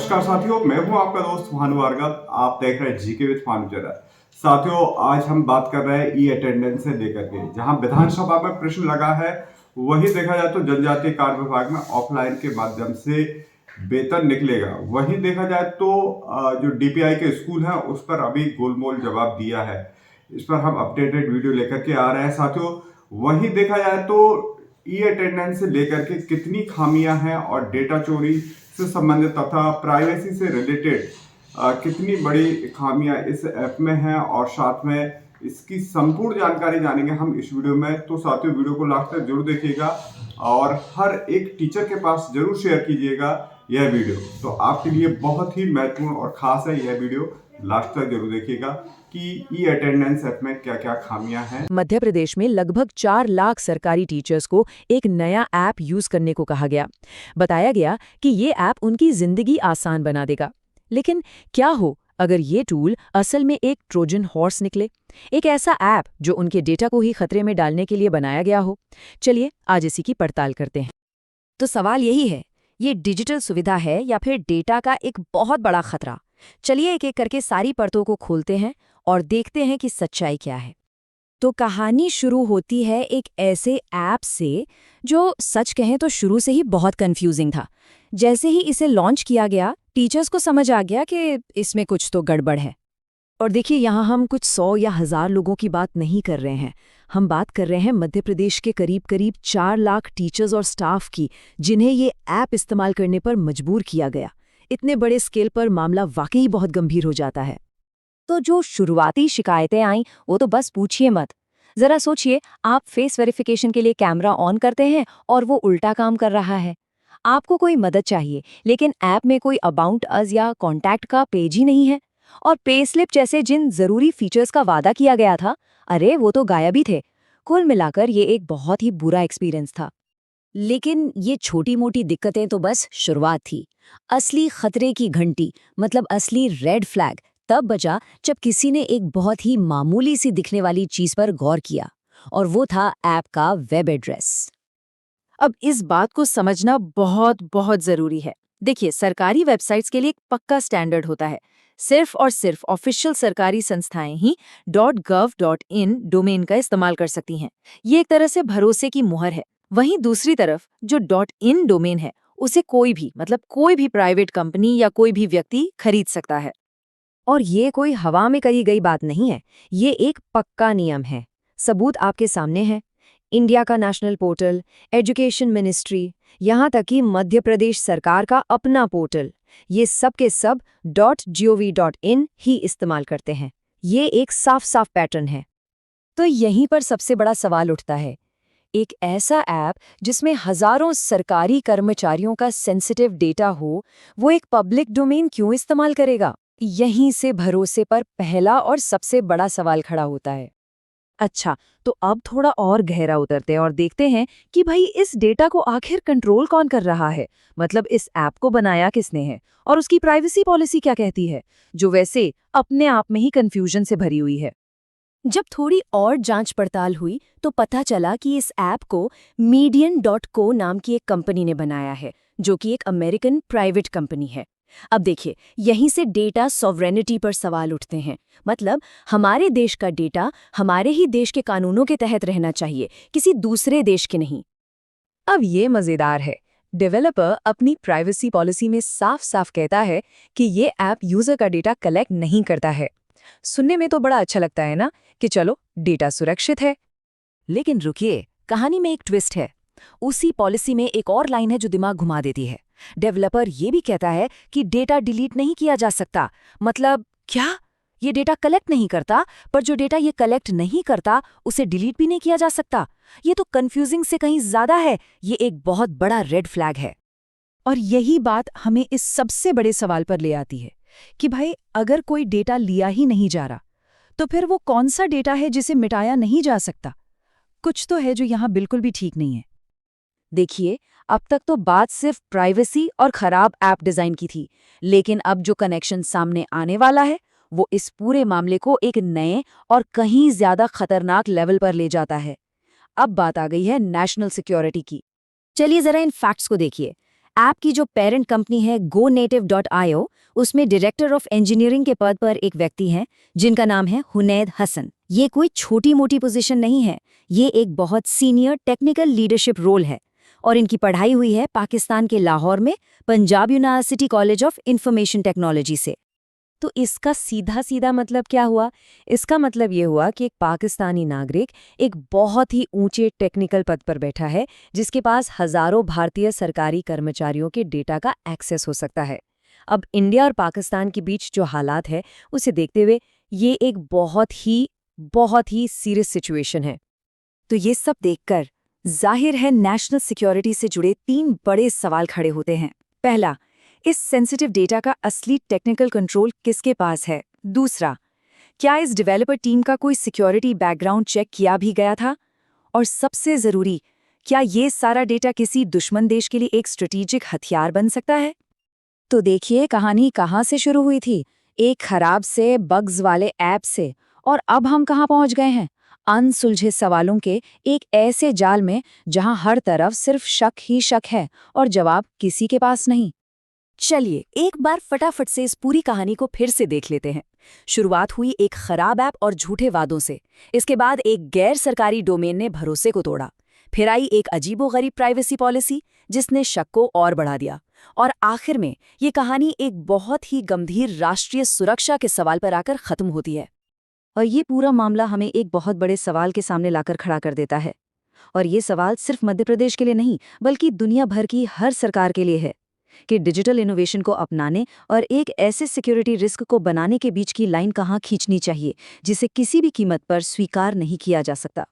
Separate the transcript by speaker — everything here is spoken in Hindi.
Speaker 1: नमस्कार साथियों, मैं हूं आपका दोस्त भानु भार्गव। आप देख रहे हैं जीके विद भानु चैनल। साथियों, आज हम बात कर रहे हैं ई अटेंडेंस से लेकर के। जहां विधानसभा में प्रश्न लगा है, वही देखा जाए तो जनजातीय कार्य विभाग में ऑफलाइन के माध्यम से वेतन निकलेगा। वहीं देखा जाए तो जो डीपीआई के स्कूल हैं उस पर अभी गोलमोल जवाब दिया है। इस पर हम अपडेटेड वीडियो लेकर के आ रहे हैं साथियों। वहीं देखा जाए तो ई अटेंडेंस से लेकर के कितनी खामियां हैं और डेटा चोरी से संबंधित तथा प्राइवेसी से रिलेटेड कितनी बड़ी खामियां इस ऐप में हैं और साथ में इसकी संपूर्ण जानकारी जानेंगे हम इस वीडियो में। तो साथियों, वीडियो को लास्ट तक जरूर देखिएगा और हर एक टीचर के पास जरूर शेयर कीजिएगा यह वीडियो। तो आपके लिए बहुत ही महत्वपूर्ण और खास है यह वीडियो, लास्ट तक जरूर देखिएगा कि ई अटेंडेंस ऐप में क्या क्या खामियां हैं।
Speaker 2: मध्य प्रदेश में लगभग 4 लाख सरकारी टीचर्स को एक नया ऐप यूज करने को कहा गया। बताया गया कि ये ऐप उनकी जिंदगी आसान बना देगा। लेकिन क्या हो अगर ये टूल असल में एक ट्रोजन हॉर्स निकले, एक ऐसा ऐप जो उनके डेटा को ही खतरे में डालने के लिए बनाया गया हो। चलिए आज इसी की पड़ताल करते हैं।
Speaker 3: तो सवाल यही है, ये डिजिटल सुविधा है या फिर डेटा का एक बहुत बड़ा खतरा? चलिए एक एक करके सारी परतों को खोलते हैं और देखते हैं कि सच्चाई क्या है। तो कहानी शुरू होती है एक ऐसे ऐप से जो सच कहें तो शुरू से ही बहुत कंफ्यूजिंग था। जैसे ही इसे लॉन्च किया गया, टीचर्स को समझ आ गया कि इसमें कुछ तो गड़बड़ है।
Speaker 2: और देखिए, यहाँ हम कुछ 100 या 1000 लोगों की बात नहीं कर रहे हैं। हम बात कर रहे हैं मध्य प्रदेश के करीब 4 लाख टीचर्स और स्टाफ की, जिन्हें ये ऐप इस्तेमाल करने पर मजबूर किया गया। इतने बड़े स्केल पर मामला वाकई बहुत गंभीर हो जाता है।
Speaker 3: तो जो शुरुआती शिकायतें आईं, वो तो बस पूछिए मत। जरा सोचिए, आप फेस वेरिफिकेशन के लिए कैमरा ऑन करते हैं और वो उल्टा काम कर रहा है। आपको कोई मदद चाहिए, लेकिन ऐप में कोई अबाउट अस या कॉन्टैक्ट का पेज ही नहीं है। और पे स्लिप जैसे जिन जरूरी फीचर्स का वादा किया गया था, अरे वो तो गायब ही थे। कुल मिलाकर ये एक बहुत ही बुरा एक्सपीरियंस था। लेकिन ये छोटी मोटी दिक्कतें तो बस शुरुआत थी। असली खतरे की घंटी, मतलब असली रेड फ्लैग, तब बजा जब किसी ने एक बहुत ही मामूली सी दिखने वाली चीज पर गौर किया, और वो था ऐप का वेब एड्रेस।
Speaker 2: अब इस बात को समझना बहुत बहुत जरूरी है। देखिए, सरकारी वेबसाइट्स के लिए एक पक्का स्टैंडर्ड होता है। सिर्फ और सिर्फ ऑफिशियल सरकारी संस्थाएं ही .gov.in डोमेन का इस्तेमाल कर सकती हैं। ये एक तरह से भरोसे की मुहर है। वहीं दूसरी तरफ जो .in डोमेन है, उसे कोई भी, मतलब कोई भी प्राइवेट कंपनी या कोई भी व्यक्ति खरीद सकता है।
Speaker 3: और ये कोई हवा में कही गई बात नहीं है, ये एक पक्का नियम है। सबूत आपके सामने है। इंडिया का नेशनल पोर्टल, एजुकेशन मिनिस्ट्री, यहाँ तक कि मध्य प्रदेश सरकार का अपना पोर्टल, ये सब के सब .gov.in ही इस्तेमाल करते हैं। ये एक साफ साफ पैटर्न है। तो यहीं पर सबसे बड़ा सवाल उठता है, एक ऐसा ऐप जिसमें हजारों सरकारी कर्मचारियों का सेंसिटिव डेटा हो, वो एक पब्लिक डोमेन क्यों इस्तेमाल करेगा? यहीं से भरोसे पर पहला और सबसे बड़ा सवाल खड़ा होता है।
Speaker 2: अच्छा, तो अब थोड़ा और गहरा उतरते हैं और देखते हैं कि भाई इस डेटा को आखिर कंट्रोल कौन कर रहा है। मतलब इस ऐप को बनाया किसने है और उसकी प्राइवेसी पॉलिसी क्या कहती है, जो वैसे अपने आप में ही कंफ्यूजन से भरी हुई है।
Speaker 3: जब थोड़ी और जांच पड़ताल हुई तो पता चला कि इस ऐप को Median.co नाम की एक कंपनी ने बनाया है, जो कि एक अमेरिकन प्राइवेट कंपनी है। अब देखिए, यहीं से डेटा सॉवरेनिटी पर सवाल उठते हैं। मतलब हमारे देश का डेटा हमारे ही देश के कानूनों के तहत रहना चाहिए, किसी दूसरे देश के नहीं।
Speaker 2: अब ये मजेदार है। डेवलपर अपनी प्राइवेसी पॉलिसी में साफ साफ कहता है कि ये ऐप यूजर का डेटा कलेक्ट नहीं करता है। सुनने में तो बड़ा अच्छा लगता है ना, कि चलो डेटा सुरक्षित है। लेकिन रुकिए, कहानी में एक ट्विस्ट है। उसी पॉलिसी में एक और लाइन है जो दिमाग घुमा देती है। डेवलपर ये भी कहता है कि डेटा डिलीट नहीं किया जा सकता। मतलब क्या? ये डेटा कलेक्ट नहीं करता, पर जो डेटा ये कलेक्ट नहीं करता उसे डिलीट भी नहीं किया जा सकता। ये तो कंफ्यूजिंग से कहीं ज्यादा है। ये एक बहुत बड़ा रेड फ्लैग है। और यही बात हमें इस सबसे बड़े सवाल पर ले आती है कि भाई, अगर कोई डेटा लिया ही नहीं जा रहा, तो फिर वो कौन सा डेटा है जिसे मिटाया नहीं जा सकता? कुछ तो है जो यहाँ बिल्कुल भी ठीक नहीं है।
Speaker 3: देखिए, अब तक तो बात सिर्फ प्राइवेसी और खराब ऐप डिजाइन की थी, लेकिन अब जो कनेक्शन सामने आने वाला है, वो इस पूरे मामले को एक नए और कहीं ज्यादा खतरनाक लेवल पर ले जाता है। अब बात आ गई है नेशनल सिक्योरिटी की। चलिए जरा इन फैक्ट्स को देखिए। ऐप की जो पेरेंट कंपनी है gonative.io, उसमें डायरेक्टर ऑफ इंजीनियरिंग के पद पर एक व्यक्ति हैं जिनका नाम है हुनैद हसन। ये कोई छोटी मोटी पोजीशन नहीं है, ये एक बहुत सीनियर टेक्निकल लीडरशिप रोल है और इनकी पढ़ाई हुई है पाकिस्तान के लाहौर में Punjab university college of information technology से। तो इसका सीधा सीधा मतलब क्या हुआ? इसका मतलब ये हुआ कि एक पाकिस्तानी नागरिक एक बहुत ही ऊंचे टेक्निकल पद पर बैठा है जिसके पास हजारों भारतीय सरकारी कर्मचारियों के डेटा का एक्सेस हो सकता है। अब इंडिया और पाकिस्तान के बीच जो हालात है उसे देखते हुए ये एक बहुत ही सीरियस सिचुएशन है। तो ये सब देखकर जाहिर है नेशनल सिक्योरिटी से जुड़े 3 बड़े सवाल खड़े होते हैं। पहला, इस सेंसिटिव डेटा का असली टेक्निकल कंट्रोल किसके पास है? दूसरा, क्या इस डेवलपर टीम का कोई सिक्योरिटी बैकग्राउंड चेक किया भी गया था? और सबसे जरूरी, क्या ये सारा डेटा किसी दुश्मन देश के लिए एक स्ट्रेटेजिक हथियार बन सकता है? तो देखिए कहानी कहाँ से शुरू हुई थी, एक खराब से बग्स वाले ऐप से, और अब हम कहाँ पहुंच गए हैं, अनसुलझे सवालों के एक ऐसे जाल में जहां हर तरफ सिर्फ शक ही शक है और जवाब किसी के पास नहीं। चलिए एक बार फटाफट से इस पूरी कहानी को फिर से देख लेते हैं। शुरुआत हुई एक खराब ऐप और झूठे वादों से, इसके बाद एक गैर सरकारी डोमेन ने भरोसे को तोड़ा, फिर आई एक अजीबोगरीब प्राइवेसी पॉलिसी जिसने शक को और बढ़ा दिया, और आखिर में ये कहानी एक बहुत ही गंभीर राष्ट्रीय सुरक्षा के सवाल पर आकर खत्म होती है। और ये पूरा मामला हमें एक बहुत बड़े सवाल के सामने लाकर खड़ा कर देता है, और ये सवाल सिर्फ मध्य प्रदेश के लिए नहीं बल्कि दुनिया भर की हर सरकार के लिए है कि डिजिटल इनोवेशन को अपनाने और एक ऐसे सिक्योरिटी रिस्क को बनाने के बीच की लाइन कहाँ खींचनी चाहिए जिसे किसी भी कीमत पर स्वीकार नहीं किया जा सकता।